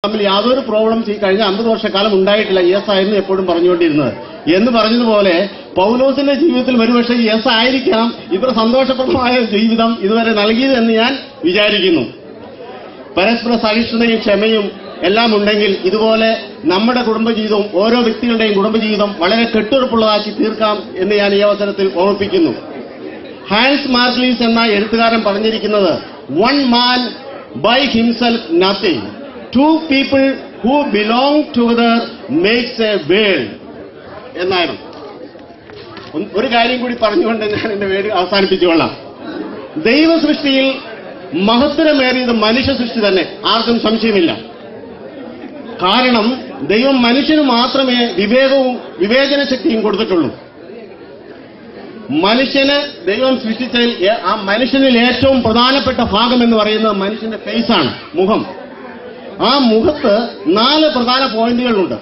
തമ്മിൽ യാതൊരു പ്രോബ്ലം കഴിഞ്ഞ 50 വർഷക്കാലം ഉണ്ടായിട്ടില്ല. യെസ് ആയിരുന്നു എപ്പോഴും പറഞ്ഞുകൊണ്ടിരുന്നത് എന്ന് പറഞ്ഞതുപോലെ പൗലോസിന്റെ ജീവിതത്തിൽ ഒരുപക്ഷെ യെസ് ആയിരിക്കാം ഇത്ര സന്തോഷപ്രദമായ ജീവിതം ഇതുവരെ നൽകിയതെന്ന് ഞാൻ വിചാരിക്കുന്നു. പരസ്പര സഹിഷ്ണുതയും ക്ഷമയും എല്ലാം ഉണ്ടെങ്കിൽ ഇതുപോലെ നമ്മുടെ കുടുംബജീവിതവും ഓരോ വ്യക്തികളുടെയും കുടുംബജീവിതം വളരെ കെട്ടുറപ്പുള്ളതാക്കി തീർക്കാം എന്ന് ഞാൻ ഈ അവസരത്തിൽ ഓർമ്മിപ്പിക്കുന്നു. ഹാൻസ് മാർഗ്ലീസ് എന്ന എഴുത്തുകാരൻ പറഞ്ഞിരിക്കുന്നത്, one man by himself nothing, two people who belong together makes a world എന്നായിരുന്നു. ഒരു കാര്യം കൂടി പറഞ്ഞുകൊണ്ട് ഞാൻ എന്റെ പേര് അവസാനിപ്പിച്ചുകൊള്ളാം. ദൈവ സൃഷ്ടിയിൽ മഹത്തരമേറിയത് മനുഷ്യ സൃഷ്ടി തന്നെ, ആർക്കും സംശയമില്ല. കാരണം ദൈവം മനുഷ്യന് മാത്രമേ വിവേകവും വിവേചന ശക്തിയും കൊടുത്തിട്ടുള്ളൂ. മനുഷ്യന് ദൈവം സൃഷ്ടിച്ചതിൽ ആ മനുഷ്യനിൽ ഏറ്റവും പ്രധാനപ്പെട്ട ഭാഗം എന്ന് പറയുന്നത് മനുഷ്യന്റെ ഫേസാണ്, മുഖം. ആ മുഖത്ത് 4 പ്രധാന പോയിന്റുകളുണ്ട്.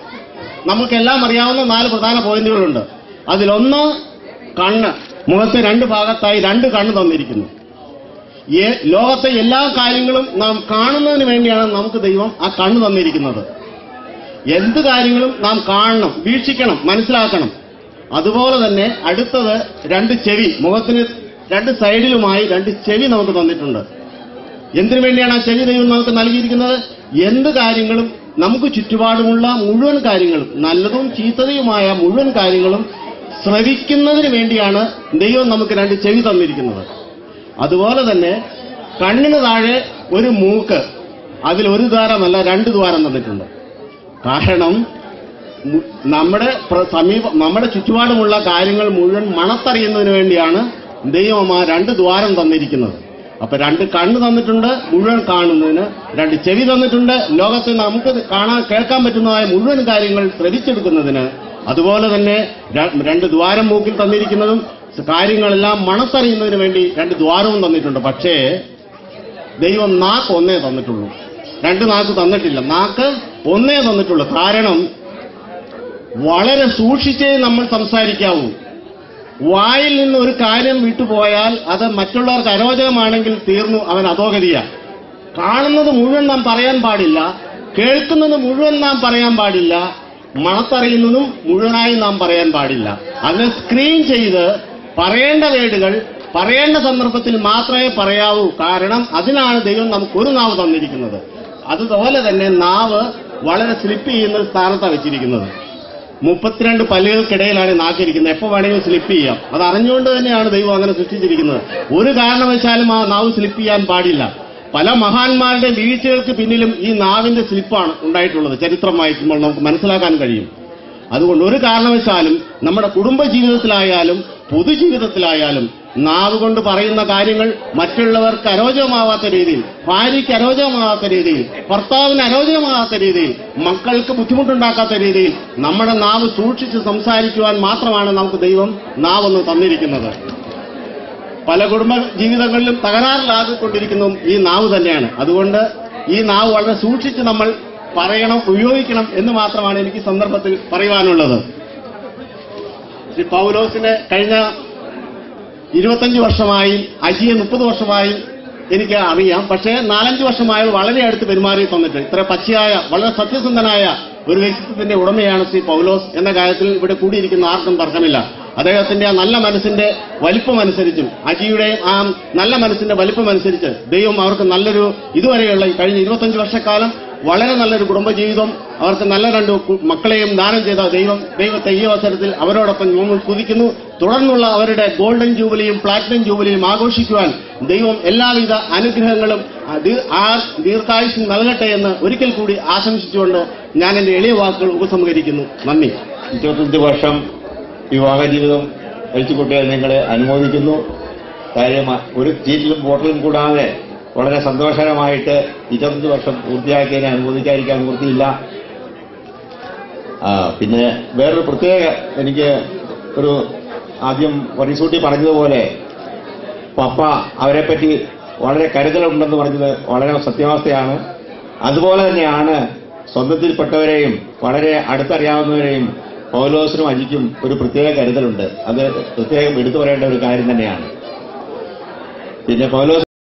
നമുക്കെല്ലാം അറിയാവുന്ന 4 പ്രധാന പോയിന്റുകളുണ്ട്. അതിലൊന്ന് കണ്ണ്. മുഖത്തെ 2 ഭാഗത്തായി 2 കണ്ണ് തന്നിരിക്കുന്നു. ലോകത്തെ എല്ലാ കാര്യങ്ങളും നാം കാണുന്നതിന് വേണ്ടിയാണ് നമുക്ക് ദൈവം ആ കണ്ണ് തന്നിരിക്കുന്നത്. എന്ത് കാര്യങ്ങളും നാം കാണണം, വീക്ഷിക്കണം, മനസ്സിലാക്കണം. അതുപോലെ തന്നെ അടുത്തത് 2 ചെവി. മുഖത്തിന് 2 സൈഡിലുമായി 2 ചെവി നമുക്ക് തന്നിട്ടുണ്ട്. എന്തിനു വേണ്ടിയാണ് ആ ചെവി ദൈവം നമുക്ക് നൽകിയിരിക്കുന്നത്? എന്ത് കാര്യങ്ങളും നമുക്ക് ചുറ്റുപാടുമുള്ള മുഴുവൻ കാര്യങ്ങളും, നല്ലതും ചീത്തതയുമായ മുഴുവൻ കാര്യങ്ങളും ശ്രവിക്കുന്നതിന് വേണ്ടിയാണ് ദൈവം നമുക്ക് 2 ചെവി തന്നിരിക്കുന്നത്. അതുപോലെ തന്നെ കണ്ണിന് താഴെ ഒരു മൂക്ക്. അതിൽ 1 ദ്വാരമല്ല 2 ദ്വാരം തന്നിട്ടുണ്ട്. കാരണം നമ്മുടെ ചുറ്റുപാടുമുള്ള കാര്യങ്ങൾ മുഴുവൻ മണത്തറിയുന്നതിന് വേണ്ടിയാണ് ദൈവം ആ 2 ദ്വാരം തന്നിരിക്കുന്നത്. അപ്പൊ 2 കണ്ണ് തന്നിട്ടുണ്ട് മുഴുവൻ കാണുന്നതിന്, 2 ചെവി തന്നിട്ടുണ്ട് ലോകത്തിൽ നമുക്ക് കേൾക്കാൻ പറ്റുന്നതായ മുഴുവൻ കാര്യങ്ങൾ ശ്രവിച്ചെടുക്കുന്നതിന്. അതുപോലെ തന്നെ 2 ദ്വാരം മൂക്കിൽ തന്നിരിക്കുന്നതും കാര്യങ്ങളെല്ലാം മണത്തറിയുന്നതിന് വേണ്ടി 2 ദ്വാരവും തന്നിട്ടുണ്ട്. പക്ഷേ ദൈവം നാക്ക് 1 തന്നിട്ടുള്ളൂ, 2 നാക്ക് തന്നിട്ടില്ല. നാക്ക് 1 തന്നിട്ടുള്ളൂ. കാരണം വളരെ സൂക്ഷിച്ചേ നമ്മൾ സംസാരിക്കാവൂ. വായിൽ നിന്ന് ഒരു കാര്യം വിട്ടുപോയാൽ അത് മറ്റുള്ളവർക്ക് അരോചകമാണെങ്കിൽ തീർന്നു, അവൻ അധോഗതിയാ. കാണുന്നത് മുഴുവൻ നാം പറയാൻ പാടില്ല, കേൾക്കുന്നത് മുഴുവൻ നാം പറയാൻ പാടില്ല, മണത്തറിയുന്നതും മുഴുവനായി നാം പറയാൻ പാടില്ല. അതിനെ സ്ക്രീൻ ചെയ്ത് പറയേണ്ട വേടുകൾ പറയേണ്ട സന്ദർഭത്തിൽ മാത്രമേ പറയാവൂ. കാരണം അതിനാണ് ദൈവം നമുക്കൊരു നാവ് തന്നിരിക്കുന്നത്. അതുപോലെ തന്നെ നാവ് വളരെ സ്ലിപ്പ് ചെയ്യുന്ന സ്ഥാനത്താണ് വെച്ചിരിക്കുന്നത്. 32 പല്ലുകൾക്കിടയിലാണ് നാക്കിരിക്കുന്നത്. എപ്പോൾ വേണമെങ്കിലും സ്ലിപ്പ് ചെയ്യാം. അത് അറിഞ്ഞുകൊണ്ട് തന്നെയാണ് ദൈവം അങ്ങനെ സൃഷ്ടിച്ചിരിക്കുന്നത്. ഒരു കാരണവശാലും ആ നാവ് സ്ലിപ്പ് ചെയ്യാൻ പാടില്ല. പല മഹാന്മാരുടെ വീഴ്ചകൾക്ക് പിന്നിലും ഈ നാവിന്റെ സ്ലിപ്പാണ് ഉണ്ടായിട്ടുള്ളത്. ചരിത്രം വായിക്കുമ്പോൾ നമുക്ക് മനസ്സിലാക്കാൻ കഴിയും. അതുകൊണ്ട് ഒരു കാരണവശാലും നമ്മുടെ കുടുംബജീവിതത്തിലായാലും പൊതുജീവിതത്തിലായാലും നാവ് കൊണ്ട് പറയുന്ന കാര്യങ്ങൾ മറ്റുള്ളവർക്ക് അരോചകമാവാത്ത രീതിയിൽ, ഭാര്യയ്ക്ക് അരോചകമാകാത്ത രീതിയിൽ, ഭർത്താവിന് അരോചകമാകാത്ത രീതിയിൽ, മക്കൾക്ക് ബുദ്ധിമുട്ടുണ്ടാക്കാത്ത രീതിയിൽ നമ്മുടെ നാവ് സൂക്ഷിച്ച് സംസാരിക്കുവാൻ മാത്രമാണ് നമുക്ക് ദൈവം നാവെന്ന് തന്നിരിക്കുന്നത്. പല കുടുംബ ജീവിതങ്ങളിലും തകരാറിലാക്കിക്കൊണ്ടിരിക്കുന്നതും ഈ നാവ് തന്നെയാണ്. അതുകൊണ്ട് ഈ നാവ് വളരെ സൂക്ഷിച്ച് നമ്മൾ പറയണം, ഉപയോഗിക്കണം എന്ന് മാത്രമാണ് എനിക്ക് സന്ദർഭത്തിൽ പറയുവാനുള്ളത്. ശ്രീ പൗലോസിന് കഴിഞ്ഞ 25 വർഷമായി, അജിയെ 30 വർഷമായി എനിക്ക് അറിയാം. പക്ഷേ 4-5 വർഷമായി വളരെ അടുത്ത് പെരുമാറി തന്നിട്ട് ഇത്ര പച്ചയായ വളരെ സത്യസന്ധനായ ഒരു വ്യക്തിത്വത്തിന്റെ ഉടമയാണ് ശ്രീ പൗലോസ് എന്ന കാര്യത്തിൽ ഇവിടെ കൂടിയിരിക്കുന്ന ആർക്കും തർക്കമില്ല. അദ്ദേഹത്തിന്റെ ആ നല്ല മനസ്സിന്റെ വലിപ്പമനുസരിച്ചും അജിയുടെ ആ നല്ല മനസ്സിന്റെ വലിപ്പമനുസരിച്ച് ദൈവം അവർക്ക് നല്ലൊരു ഇതുവരെയുള്ള കഴിഞ്ഞ 25 വർഷക്കാലം വളരെ നല്ലൊരു കുടുംബജീവിതം, അവർക്ക് നല്ല 2 മക്കളെയും ദാനം ചെയ്ത ദൈവത്തെ ഈ അവസരത്തിൽ അവരോടൊപ്പം ഞങ്ങൾ സ്തുതിക്കുന്നു. തുടർന്നുള്ള അവരുടെ ഗോൾഡൻ ജൂബിലിയും പ്ലാറ്റിനം ജൂബിലിയും ആഘോഷിക്കുവാൻ ദൈവം എല്ലാവിധ അനുഗ്രഹങ്ങളും ദീർഘായുസ്സും നൽകട്ടെ എന്ന് ഒരിക്കൽ കൂടി ആശംസിച്ചുകൊണ്ട് ഞാൻ എന്റെ എളിയ വാക്കുകൾ ഉപസംഹരിക്കുന്നു. നന്ദി. 25 വർഷം വിവാഹ ജീവിതം കഴിച്ചുകൂട്ടിയാൽ നിങ്ങളെ അനുമോദിക്കുന്നു. കാര്യം ഒരു ചീറ്റിലും ബോട്ടിലും കൂടാതെ വളരെ സന്തോഷകരമായിട്ട് 25 വർഷം പൂർത്തിയാക്കിയതിനെ അനുമോദിക്കാതിരിക്കാൻ നിവൃത്തിയില്ല. പിന്നെ വേറൊരു പ്രത്യേക, എനിക്ക് ഒരു ആദ്യം വരിസൂട്ടി പറഞ്ഞതുപോലെ പപ്പ അവരെപ്പറ്റി വളരെ കരുതലുണ്ടെന്ന് പറഞ്ഞത് വളരെ സത്യാവസ്ഥയാണ്. അതുപോലെ തന്നെയാണ് സ്വന്തത്തിൽപ്പെട്ടവരെയും വളരെ അടുത്തറിയാവുന്നവരെയും പൗലോസിനും അജിക്കും ഒരു പ്രത്യേക കരുതലുണ്ട്. അത് പ്രത്യേകം എടുത്തു പറയേണ്ട ഒരു കാര്യം തന്നെയാണ്. പിന്നെ പൗലോസ്